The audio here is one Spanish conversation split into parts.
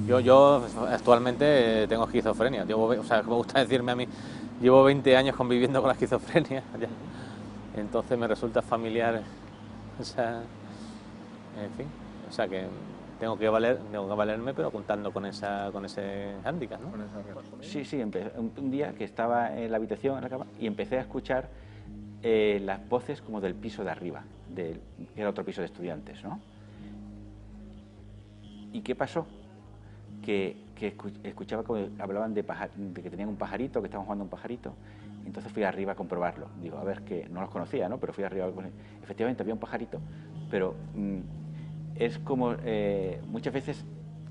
Yo actualmente tengo esquizofrenia. O sea, me gusta decirme a mí, llevo 20 años conviviendo con la esquizofrenia. Ya. Entonces me resulta familiar. O sea, en fin. O sea que tengo que valerme, pero contando con ese hándicap, ¿no? Sí, sí, un día que estaba en la habitación, en la cama, y empecé a escuchar las voces como del piso de arriba, que era otro piso de estudiantes, ¿no? ¿Y qué pasó? Que escuchaba como hablaban de que tenían un pajarito, que estaban jugando un pajarito. Entonces fui arriba a comprobarlo. Digo, a ver, que no los conocía, ¿no? Pero fui arriba a ver. Efectivamente había un pajarito, pero es como muchas veces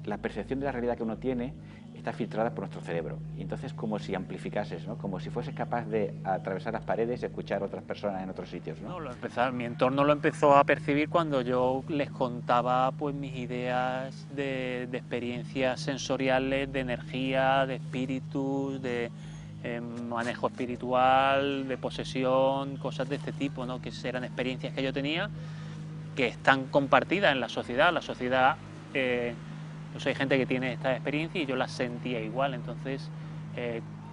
la percepción de la realidad que uno tiene está filtrada por nuestro cerebro. Y entonces como si amplificases, ¿no? Como si fueses capaz de atravesar las paredes y escuchar a otras personas en otros sitios, ¿no? Mi entorno lo empezó a percibir cuando yo les contaba pues mis ideas de experiencias sensoriales, de energía, de espíritus, de manejo espiritual, de posesión, cosas de este tipo, ¿no? Que eran experiencias que yo tenía que están compartidas en la sociedad. La sociedad, pues hay gente que tiene estas experiencias y yo las sentía igual. Entonces,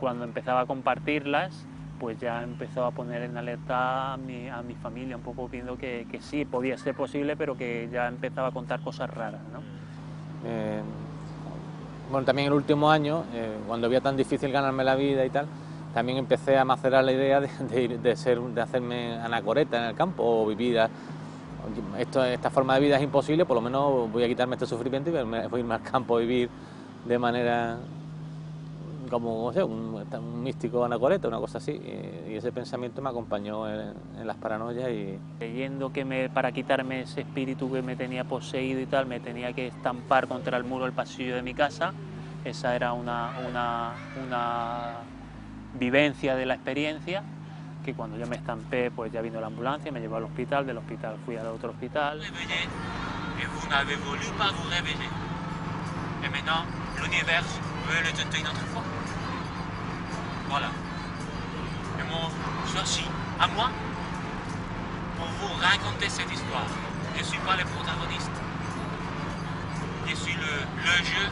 cuando empezaba a compartirlas, pues ya empezó a poner en alerta a mi familia, un poco viendo que sí, podía ser posible, pero que ya empezaba a contar cosas raras, ¿no? Bueno, también el último año, cuando veía tan difícil ganarme la vida y tal, también empecé a macerar la idea de hacerme anacoreta en el campo o vivir. Esta forma de vida es imposible, por lo menos voy a quitarme este sufrimiento y voy a irme al campo a vivir de manera como, no sé, un místico anacoreta, una cosa así. Y ese pensamiento me acompañó en las paranoias y... Leyendo que para quitarme ese espíritu que me tenía poseído y tal, me tenía que estampar contra el muro del pasillo de mi casa. Esa era una vivencia de la experiencia, que cuando yo me estampé, pues ya vino la ambulancia, me llevó al hospital, del hospital fui al otro hospital. Et vous n'avez voulu pas vous réveiller. Et maintenant, l'univers veut le tenter une autre fois. Voilà. Et moi, choisi à moi pour vous raconter cette histoire. Je ne suis pas le protagoniste. Je suis le jeu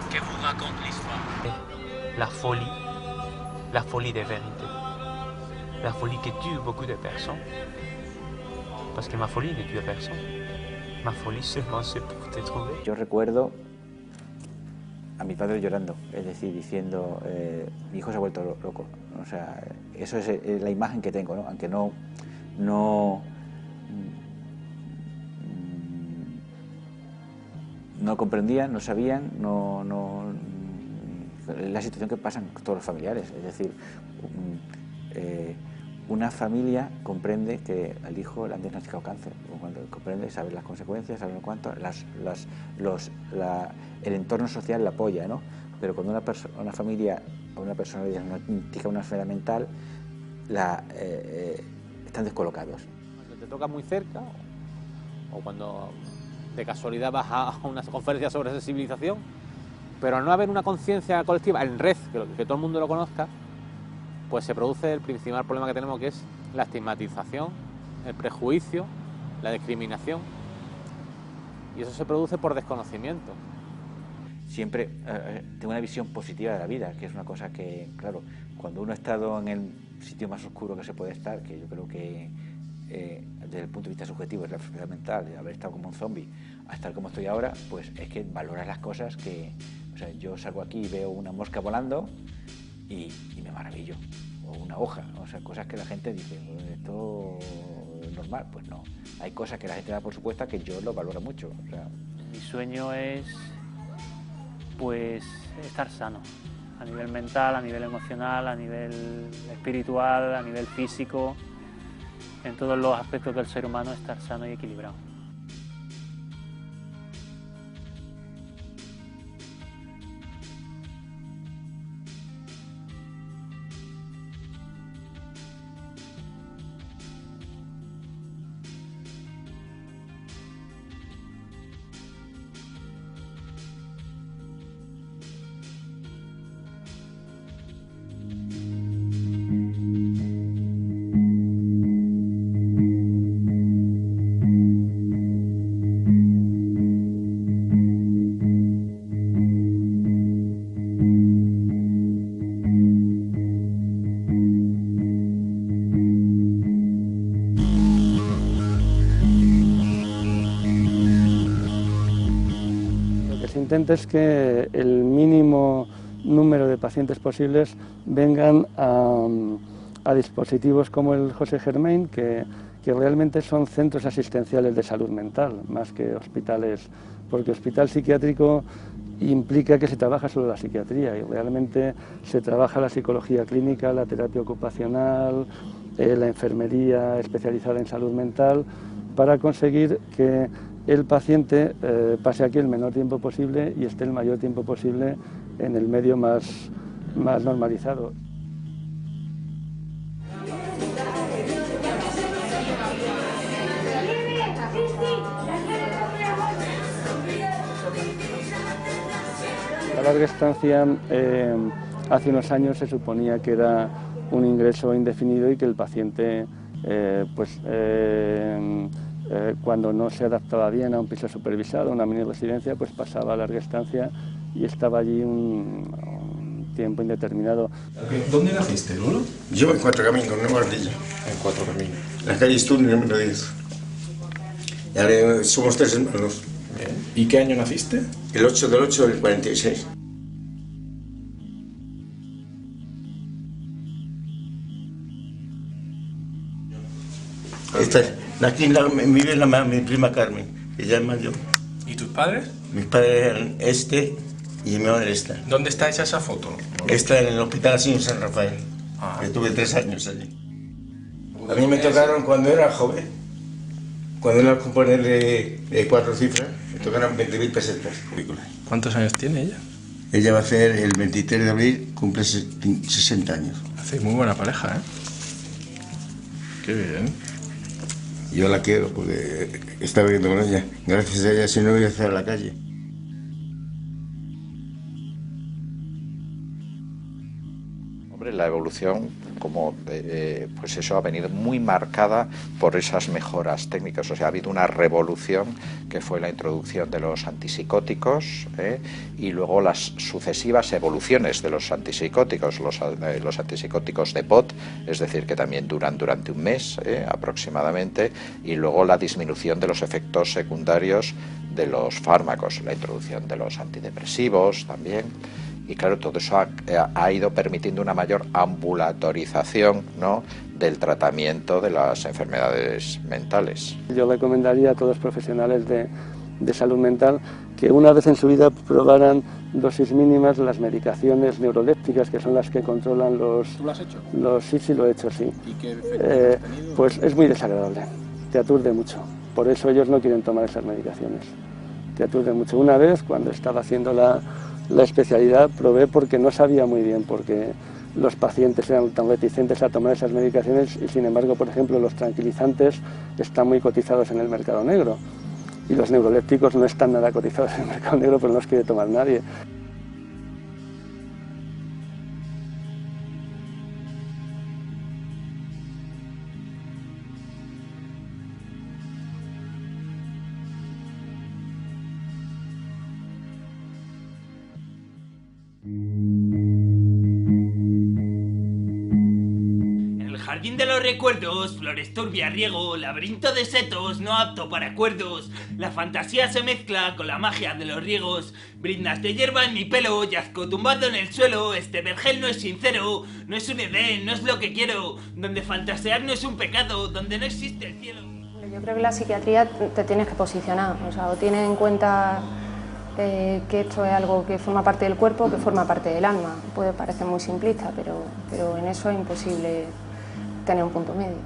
que vous raconte l'histoire. La folie de vérité. La folie qui tue beaucoup de personnes. Parce que ma folie ne tue personne. Ma folie seulement c'est pour te trouver. Yo recuerdo a mi padre llorando, es decir, diciendo, mi hijo se ha vuelto loco. O sea, eso es la imagen que tengo, ¿no? Aunque no comprendían, no sabían, la situación que pasan todos los familiares. Es decir, una familia comprende que al hijo le han diagnosticado cáncer, cuando comprende, sabe las consecuencias, sabe cuánto, el entorno social la apoya, ¿no? Pero cuando una familia o una persona le diagnostica una enfermedad mental, están descolocados. Cuando te toca muy cerca, o cuando de casualidad vas a una conferencia sobre sensibilización, pero al no haber una conciencia colectiva en red, que todo el mundo lo conozca, pues se produce el principal problema que tenemos, que es la estigmatización, el prejuicio, la discriminación, y eso se produce por desconocimiento. Siempre tengo una visión positiva de la vida, que es una cosa que, claro, cuando uno ha estado en el sitio más oscuro que se puede estar, que yo creo que desde el punto de vista subjetivo es la enfermedad mental, de haber estado como un zombie a estar como estoy ahora, pues es que valoras las cosas que... O sea, yo salgo aquí y veo una mosca volando y me maravillo, o una hoja, o sea, cosas que la gente dice, esto es normal, pues no. Hay cosas que la gente da por supuesta que yo lo valoro mucho. O sea, mi sueño es pues estar sano, a nivel mental, a nivel emocional, a nivel espiritual, a nivel físico, en todos los aspectos del ser humano, estar sano y equilibrado. intentes que el mínimo número de pacientes posibles vengan a dispositivos como el José Germain, que realmente son centros asistenciales de salud mental, más que hospitales, porque hospital psiquiátrico implica que se trabaja solo la psiquiatría y realmente se trabaja la psicología clínica, la terapia ocupacional, la enfermería especializada en salud mental, para conseguir que el paciente pase aquí el menor tiempo posible y esté el mayor tiempo posible en el medio más normalizado. La larga estancia hace unos años se suponía que era un ingreso indefinido y que el paciente cuando no se adaptaba bien a un piso supervisado, una mini residencia, pues pasaba a larga estancia y estaba allí un tiempo indeterminado. ¿Dónde naciste, Lolo? Yo en Cuatro Caminos, en Guardilla. En Cuatro Caminos. La calle Sturm, número 10. Y ahora somos 3 hermanos. Bien. ¿Y qué año naciste? El 8 del 8 del 46. Aquí vive mi prima Carmen, ella es mayor. ¿Y tus padres? Mis padres eran y mi madre esta. ¿Dónde está hecha esa foto? Esta en el hospital así en San Rafael. Yo tuve 3 años allí. A mí me tocaron cuando era joven, cuando era componer de 4 cifras, me tocaron 20.000 pesetas. ¿Cuántos años tiene ella? Ella va a hacer el 23 de abril, cumple 60 años. Hace muy buena pareja, ¿eh? Qué bien. Yo la quiero porque está viviendo con ella. Gracias a ella, si no voy a estar a la calle. Hombre, la evolución, como pues eso, ha venido muy marcada por esas mejoras técnicas. O sea, ha habido una revolución que fue la introducción de los antipsicóticos y luego las sucesivas evoluciones de los antipsicóticos, los antipsicóticos de POT, es decir, que también duran durante un mes aproximadamente, y luego la disminución de los efectos secundarios de los fármacos, la introducción de los antidepresivos también. Y claro, todo eso ha ido permitiendo una mayor ambulatorización, ¿no?, del tratamiento de las enfermedades mentales. Yo recomendaría a todos los profesionales de salud mental que una vez en su vida probaran dosis mínimas las medicaciones neurolépticas, que son las que controlan los... ¿Tú lo has hecho? Sí, lo he hecho, sí. ¿Y qué efectos has tenido? Pues es muy desagradable, te aturde mucho. Por eso ellos no quieren tomar esas medicaciones. Te aturde mucho. Una vez, cuando estaba haciendo la especialidad, probé porque no sabía muy bien, porque los pacientes eran tan reticentes a tomar esas medicaciones y, sin embargo, por ejemplo, los tranquilizantes están muy cotizados en el mercado negro y los neurolépticos no están nada cotizados en el mercado negro, pero no los quiere tomar nadie. Jardín de los recuerdos, flores turbias, riego, laberinto de setos, no apto para acuerdos. La fantasía se mezcla con la magia de los riegos. Brindas de hierba en mi pelo, yazco tumbado en el suelo. Este vergel no es sincero, no es un edén, no es lo que quiero. Donde fantasear no es un pecado, donde no existe el cielo. Yo creo que la psiquiatría te tienes que posicionar, o sea, o tienes en cuenta que esto es algo que forma parte del cuerpo, que forma parte del alma. Puede parecer muy simplista, pero en eso es imposible tener un punto medio.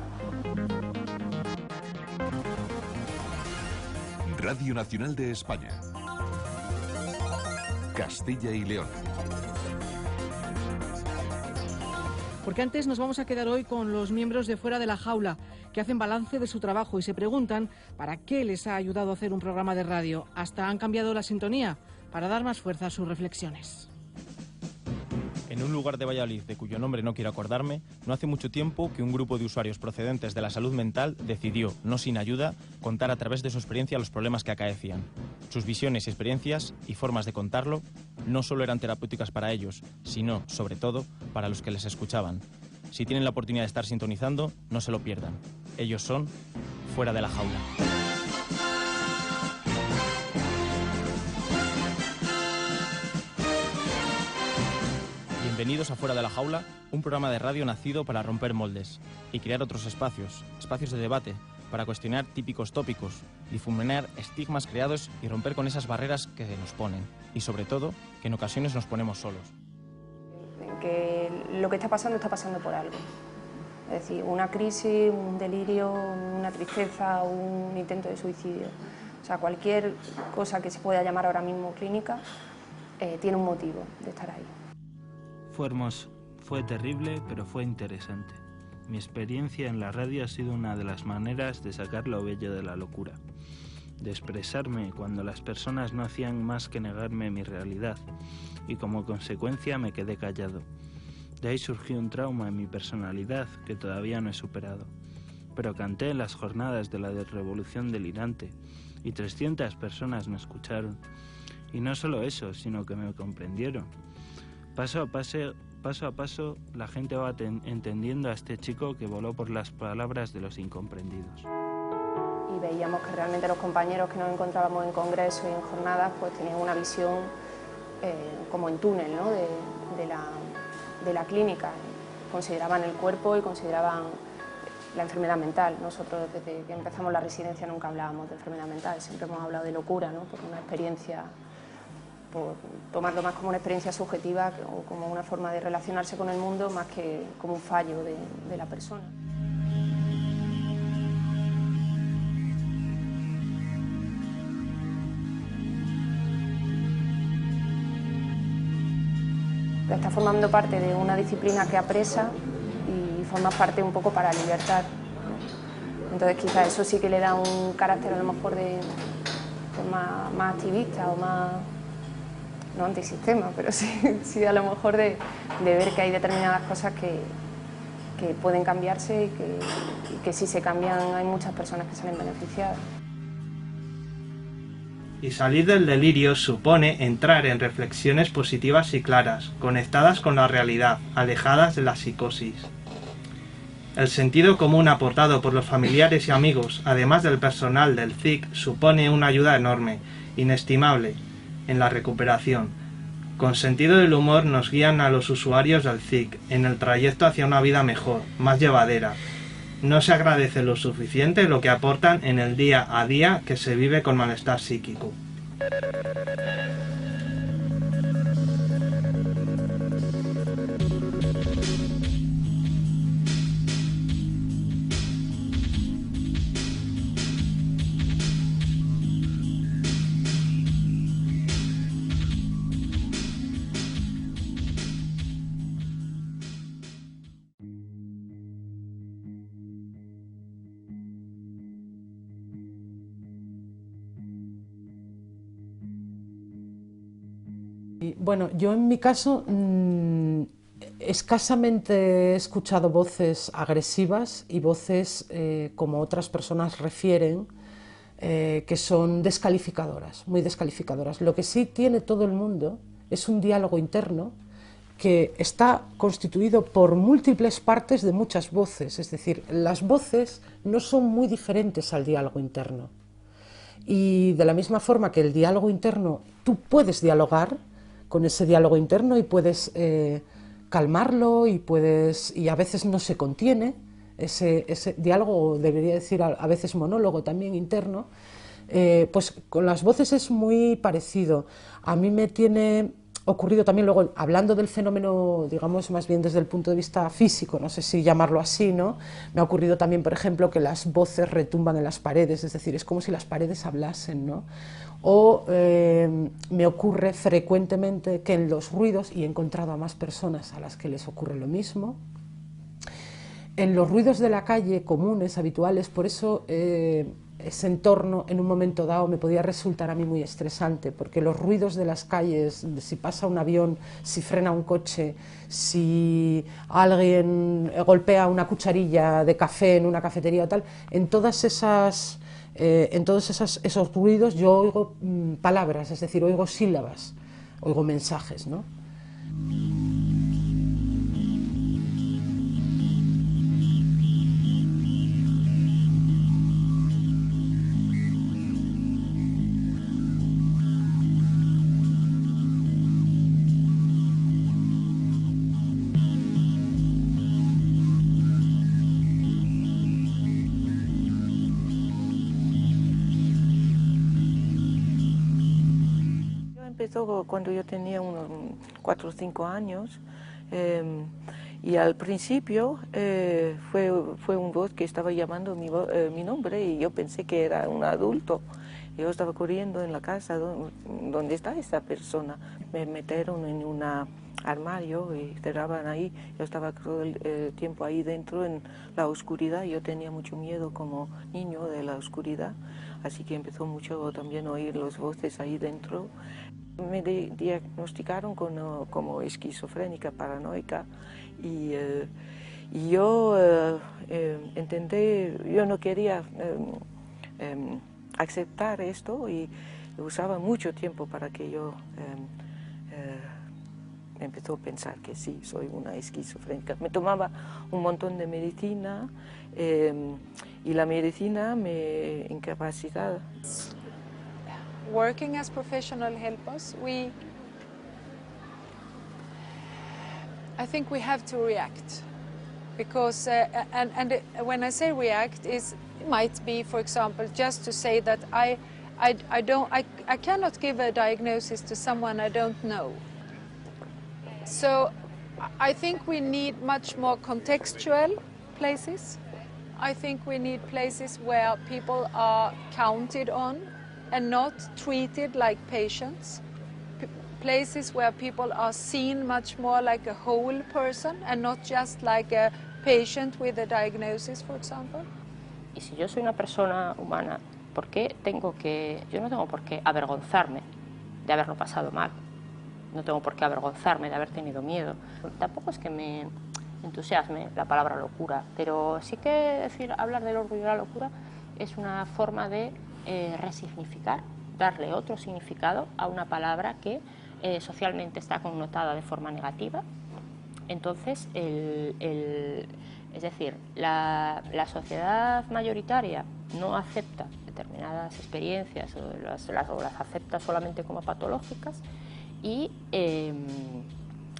Radio Nacional de España. Castilla y León. Porque antes nos vamos a quedar hoy con los miembros de Fuera de la Jaula, que hacen balance de su trabajo y se preguntan para qué les ha ayudado a hacer un programa de radio. Hasta han cambiado la sintonía para dar más fuerza a sus reflexiones. En un lugar de Valladolid, de cuyo nombre no quiero acordarme, no hace mucho tiempo que un grupo de usuarios procedentes de la salud mental decidió, no sin ayuda, contar a través de su experiencia los problemas que acaecían. Sus visiones, experiencias y formas de contarlo no solo eran terapéuticas para ellos, sino, sobre todo, para los que les escuchaban. Si tienen la oportunidad de estar sintonizando, no se lo pierdan. Ellos son Fuera de la Jaula. Bienvenidos a Fuera de la Jaula, un programa de radio nacido para romper moldes y crear otros espacios de debate, para cuestionar típicos tópicos, difuminar estigmas creados y romper con esas barreras que nos ponen. Y sobre todo, que en ocasiones nos ponemos solos. Que lo que está pasando por algo. Es decir, una crisis, un delirio, una tristeza, un intento de suicidio. O sea, cualquier cosa que se pueda llamar ahora mismo clínica tiene un motivo de estar ahí. Fue hermoso, fue terrible, pero fue interesante. Mi experiencia en la radio ha sido una de las maneras de sacar lo bello de la locura, de expresarme cuando las personas no hacían más que negarme mi realidad, y como consecuencia me quedé callado. De ahí surgió un trauma en mi personalidad que todavía no he superado. Pero canté en las jornadas de la Revolución Delirante, y 300 personas me escucharon. Y no solo eso, sino que me comprendieron. Paso a paso, la gente va entendiendo a este chico que voló por las palabras de los incomprendidos. Y veíamos que realmente los compañeros que nos encontrábamos en congresos y en jornadas pues tenían una visión como en túnel, ¿no? de la clínica. Consideraban el cuerpo y consideraban la enfermedad mental. Nosotros desde que empezamos la residencia nunca hablábamos de enfermedad mental, siempre hemos hablado de locura, ¿no? Por una experiencia, por tomarlo más como una experiencia subjetiva o como una forma de relacionarse con el mundo más que como un fallo de la persona. Está formando parte de una disciplina que apresa y forma parte un poco para libertar. Entonces quizás eso sí que le da un carácter a lo mejor de más activista o más, no antisistema, pero sí a lo mejor de ver que hay determinadas cosas que pueden cambiarse y que si se cambian hay muchas personas que salen beneficiadas. Y salir del delirio supone entrar en reflexiones positivas y claras, conectadas con la realidad, alejadas de la psicosis. El sentido común aportado por los familiares y amigos, además del personal del CIC, supone una ayuda enorme, inestimable, en la recuperación. Con sentido del humor nos guían a los usuarios del CIC en el trayecto hacia una vida mejor, más llevadera. No se agradece lo suficiente lo que aportan en el día a día que se vive con malestar psíquico. Bueno, yo en mi caso escasamente he escuchado voces agresivas y voces, como otras personas refieren, que son descalificadoras, muy descalificadoras. Lo que sí tiene todo el mundo es un diálogo interno que está constituido por múltiples partes de muchas voces, es decir, las voces no son muy diferentes al diálogo interno. Y de la misma forma que el diálogo interno, tú puedes dialogar con ese diálogo interno y puedes calmarlo y a veces no se contiene ese diálogo, debería decir a veces monólogo también interno, pues con las voces es muy parecido. A mí me tiene ocurrido también luego, hablando del fenómeno, digamos, más bien desde el punto de vista físico, no sé si llamarlo así, ¿no? Me ha ocurrido también, por ejemplo, que las voces retumban en las paredes, es decir, es como si las paredes hablasen, ¿no? O me ocurre frecuentemente que en los ruidos, y he encontrado a más personas a las que les ocurre lo mismo, en los ruidos de la calle comunes, habituales, por eso ese entorno en un momento dado me podía resultar a mí muy estresante, porque los ruidos de las calles, si pasa un avión, si frena un coche, si alguien golpea una cucharilla de café en una cafetería o tal, en todos esos ruidos yo oigo palabras, es decir, oigo sílabas, oigo mensajes, ¿no? empezó cuando yo tenía unos 4 o 5 años. Y al principio fue un voz que estaba llamando mi nombre y yo pensé que era un adulto. Yo estaba corriendo en la casa donde está esta persona. Me metieron en un armario y cerraban ahí. Yo estaba todo el tiempo ahí dentro en la oscuridad. Yo tenía mucho miedo como niño de la oscuridad, así que empezó mucho también a oír las voces ahí dentro. Me diagnosticaron como esquizofrénica paranoica y yo intenté, yo no quería aceptar esto y usaba mucho tiempo para que yo empezó a pensar que sí, soy una esquizofrénica. Me tomaba un montón de medicina y la medicina me incapacitaba. Working as professional helpers, I think we have to react, because when I say react, it might be, for example, just to say that I cannot give a diagnosis to someone I don't know. So I think we need much more contextual places. I think we need places where people are counted on and not treated like patients. Places where people are seen much more like a whole person and not just like a patient with a diagnosis, for example. Y si yo soy una persona humana, ¿por qué yo no tengo por qué avergonzarme de haberlo pasado mal? No tengo por qué avergonzarme de haber tenido miedo. Tampoco es que me entusiasme la palabra locura, pero sí que hablar del orgullo y la locura es una forma de resignificar, darle otro significado a una palabra que socialmente está connotada de forma negativa. Entonces, es decir, la sociedad mayoritaria no acepta determinadas experiencias o las acepta solamente como patológicas y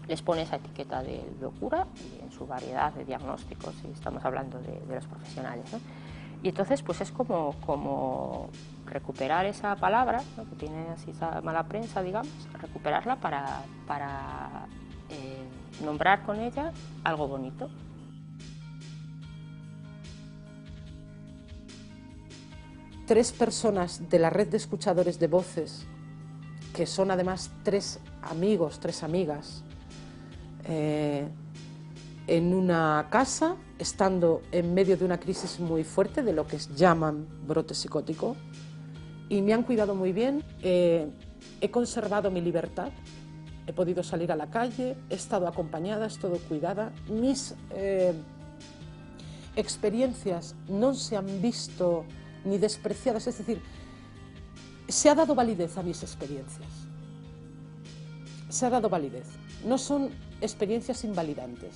les pone esa etiqueta de locura y en su variedad de diagnósticos, y estamos hablando de los profesionales, ¿no? Y entonces pues es como recuperar esa palabra, ¿no?, que tiene así esa mala prensa, digamos, recuperarla para nombrar con ella algo bonito. Tres personas de la red de escuchadores de voces, que son además 3 amigos, 3 amigas, en una casa, estando en medio de una crisis muy fuerte, de lo que llaman brote psicótico, y me han cuidado muy bien. He conservado mi libertad, he podido salir a la calle, he estado acompañada, he estado cuidada. Mis experiencias no se han visto ni despreciadas, es decir, se ha dado validez a mis experiencias. Se ha dado validez. No son experiencias invalidantes.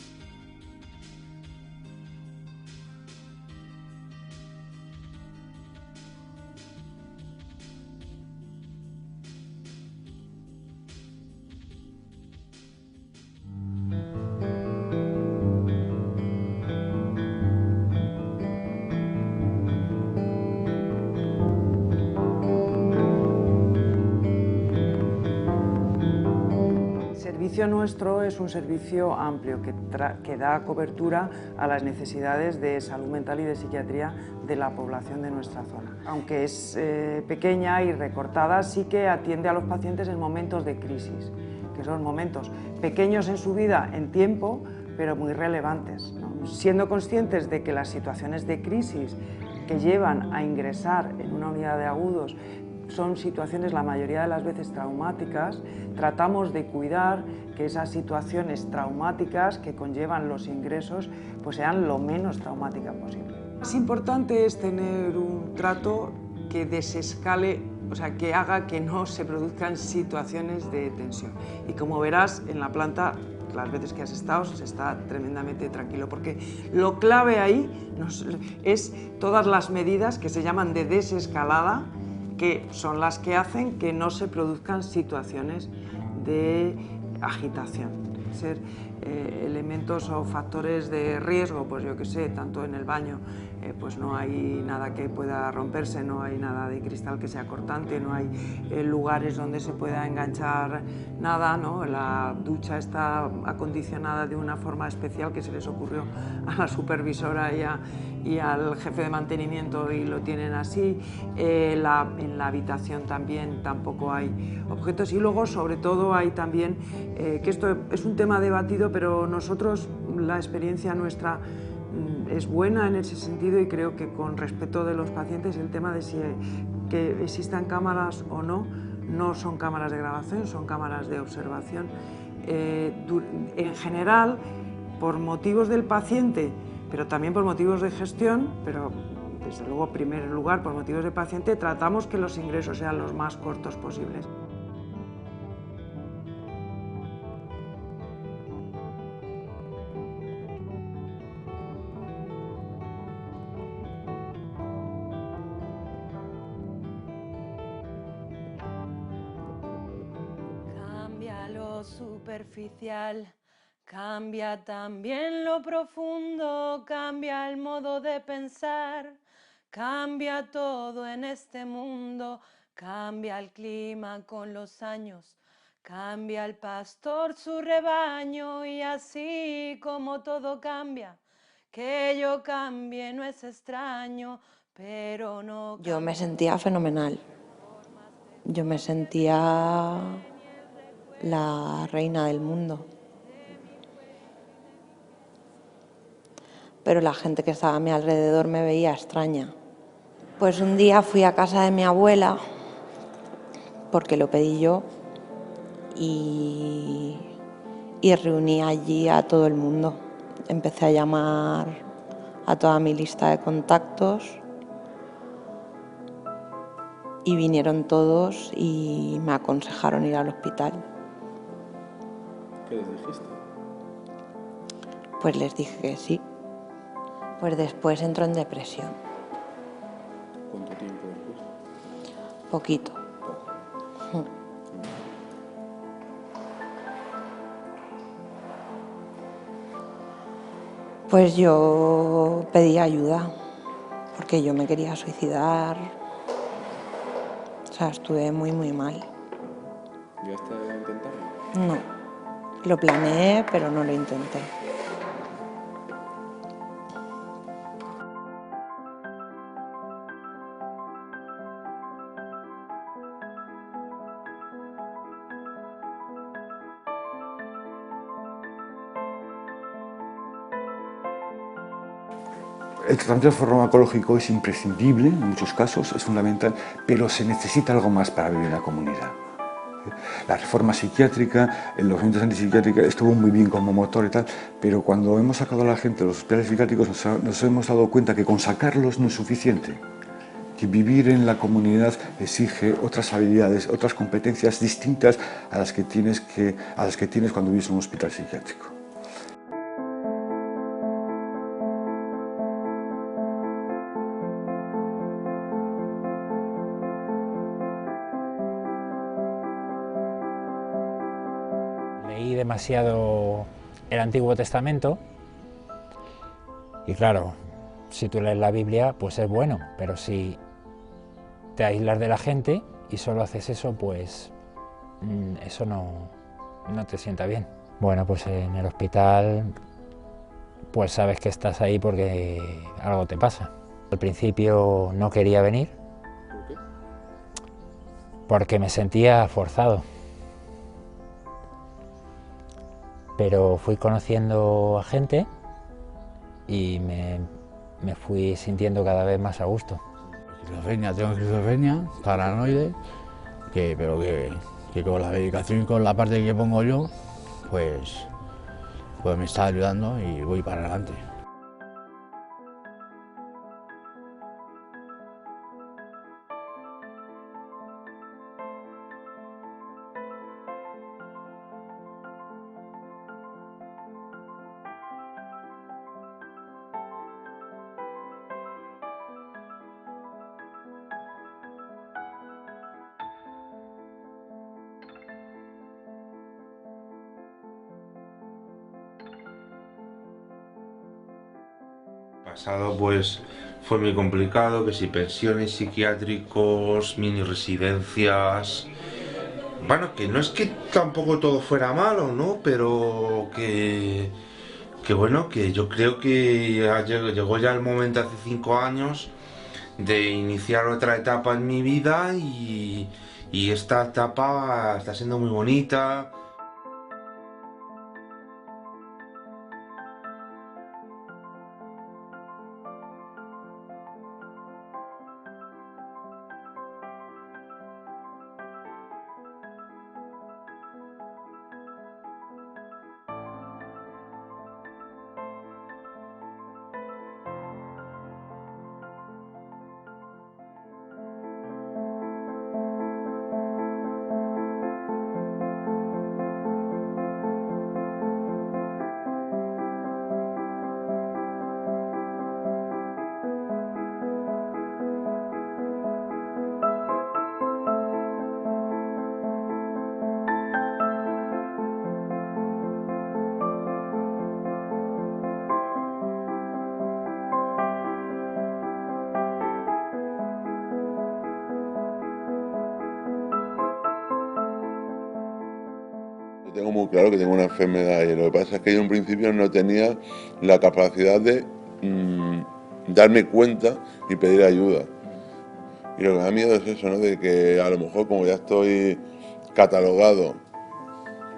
El servicio nuestro es un servicio amplio que da cobertura a las necesidades de salud mental y de psiquiatría de la población de nuestra zona. Aunque es pequeña y recortada, sí que atiende a los pacientes en momentos de crisis, que son momentos pequeños en su vida, en tiempo, pero muy relevantes, ¿no? Siendo conscientes de que las situaciones de crisis que llevan a ingresar en una unidad de agudos son situaciones la mayoría de las veces traumáticas, tratamos de cuidar que esas situaciones traumáticas que conllevan los ingresos pues sean lo menos traumáticas posible. Lo más importante es tener un trato que desescale, o sea, que haga que no se produzcan situaciones de tensión. Y como verás en la planta, las veces que has estado, se está tremendamente tranquilo, porque lo clave ahí es todas las medidas que se llaman de desescalada, que son las que hacen que no se produzcan situaciones de agitación. ser elementos o factores de riesgo, pues yo qué sé, tanto en el baño, pues no hay nada que pueda romperse, no hay nada de cristal que sea cortante, no hay lugares donde se pueda enganchar nada, ¿no? La ducha está acondicionada de una forma especial que se les ocurrió a la supervisora y al jefe de mantenimiento y lo tienen así. En la habitación también tampoco hay objetos y luego sobre todo hay también, que esto es un tema debatido, pero nosotros, la experiencia nuestra es buena en ese sentido y creo que con respeto de los pacientes el tema de si que existan cámaras o no, no son cámaras de grabación, son cámaras de observación. En general, por motivos del paciente, pero también por motivos de gestión, pero desde luego en primer lugar por motivos del paciente, tratamos que los ingresos sean los más cortos posibles. Cambia lo superficial, cambia también lo profundo, cambia el modo de pensar, cambia todo en este mundo, cambia el clima con los años, cambia el pastor su rebaño y así como todo cambia, que yo cambie no es extraño, pero no... Yo me sentía fenomenal, yo me sentía la reina del mundo. Pero la gente que estaba a mi alrededor me veía extraña. Pues un día fui a casa de mi abuela, porque lo pedí yo, y reuní allí a todo el mundo. Empecé a llamar a toda mi lista de contactos y vinieron todos y me aconsejaron ir al hospital. ¿Qué les dijiste? Pues les dije que sí. Pues después entró en depresión. ¿Cuánto tiempo después? Poquito. Pues yo pedí ayuda, porque yo me quería suicidar. O sea, estuve muy, muy mal. ¿Llegaste a intentarlo? No. Lo planeé, pero no lo intenté. El tratamiento farmacológico es imprescindible en muchos casos, es fundamental, pero se necesita algo más para vivir en la comunidad. La reforma psiquiátrica, en los centros antipsiquiátricos estuvo muy bien como motor y tal, pero cuando hemos sacado a la gente de los hospitales psiquiátricos nos hemos dado cuenta que con sacarlos no es suficiente, que vivir en la comunidad exige otras habilidades, otras competencias distintas a las que tienes cuando vives en un hospital psiquiátrico. Leí demasiado el Antiguo Testamento y claro, si tú lees la Biblia pues es bueno, pero si te aíslas de la gente y solo haces eso, pues eso no te sienta bien. Bueno, pues en el hospital pues sabes que estás ahí porque algo te pasa. Al principio no quería venir. ¿Por qué? Porque me sentía forzado. Pero fui conociendo a gente y me fui sintiendo cada vez más a gusto. Esquizofrenia, tengo esquizofrenia, paranoide, pero que con la medicación y con la parte que pongo yo, pues me está ayudando y voy para adelante. pasado pues fue muy complicado, que si pensiones psiquiátricos, mini residencias. Bueno, que no es que tampoco todo fuera malo, ¿no? Pero que bueno, que yo creo que llegó ya el momento hace 5 años de iniciar otra etapa en mi vida y esta etapa está siendo muy bonita. Tengo muy claro que tengo una enfermedad y lo que pasa es que yo en principio no tenía la capacidad de darme cuenta y pedir ayuda. Y lo que me da miedo es eso, ¿no? De que a lo mejor como ya estoy catalogado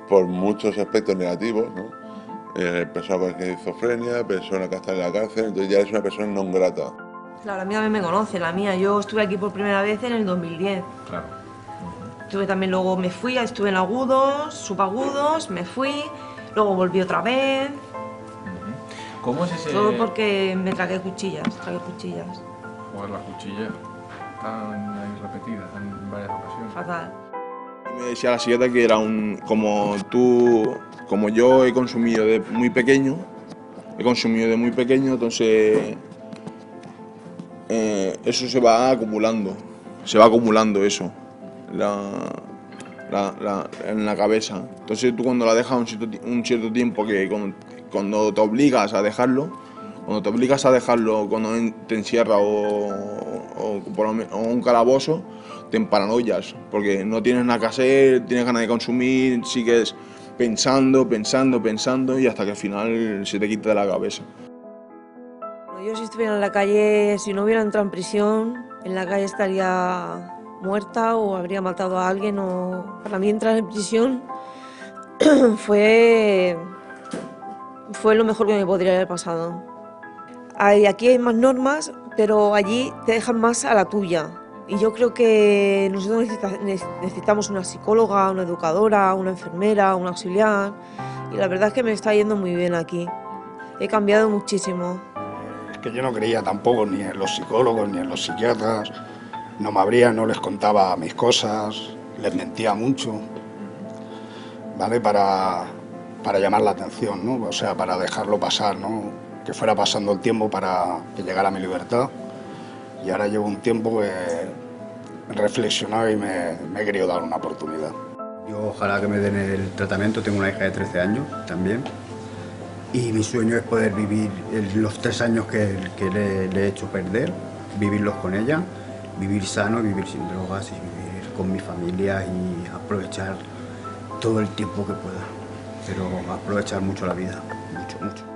por muchos aspectos negativos, ¿no? Persona con esquizofrenia, persona que está en la cárcel, entonces ya eres una persona non grata. Claro, la mía me conoce, la mía. Yo estuve aquí por primera vez en el 2010. Claro. Estuve también, luego me fui, estuve en agudos, subagudos, me fui, luego volví otra vez. ¿Cómo es ese...? Todo porque me tragué cuchillas, Joder, las cuchillas están ahí repetidas en varias ocasiones. Fatal. Me decía la psiquiatra que era como yo he consumido de muy pequeño, entonces eso se va acumulando eso. En la cabeza. Entonces tú cuando la dejas un cierto tiempo, que cuando te obligas a dejarlo, cuando te encierras o un calabozo, te emparanoias, porque no tienes nada que hacer, tienes ganas de consumir, sigues pensando y hasta que al final se te quita de la cabeza. Yo si estuviera en la calle, si no hubiera entrado en prisión, en la calle estaría muerta o habría matado a alguien. Para mí entrar en prisión fue lo mejor que me podría haber pasado. Aquí hay más normas, pero allí te dejan más a la tuya. Y yo creo que nosotros necesitamos una psicóloga, una educadora, una enfermera, un auxiliar. Y la verdad es que me está yendo muy bien aquí. He cambiado muchísimo. Es que yo no creía tampoco ni en los psicólogos ni en los psiquiatras. No me abría, no les contaba mis cosas, les mentía mucho, ¿vale? Para llamar la atención, ¿no? O sea, para dejarlo pasar, ¿no? Que fuera pasando el tiempo para que llegara mi libertad. Y ahora llevo un tiempo que he reflexionado y me he querido dar una oportunidad. Yo ojalá que me den el tratamiento, tengo una hija de 13 años también. Y mi sueño es poder vivir los 3 años que le he hecho perder, vivirlos con ella. Vivir sano, vivir sin drogas y vivir con mi familia y aprovechar todo el tiempo que pueda, pero aprovechar mucho la vida, mucho.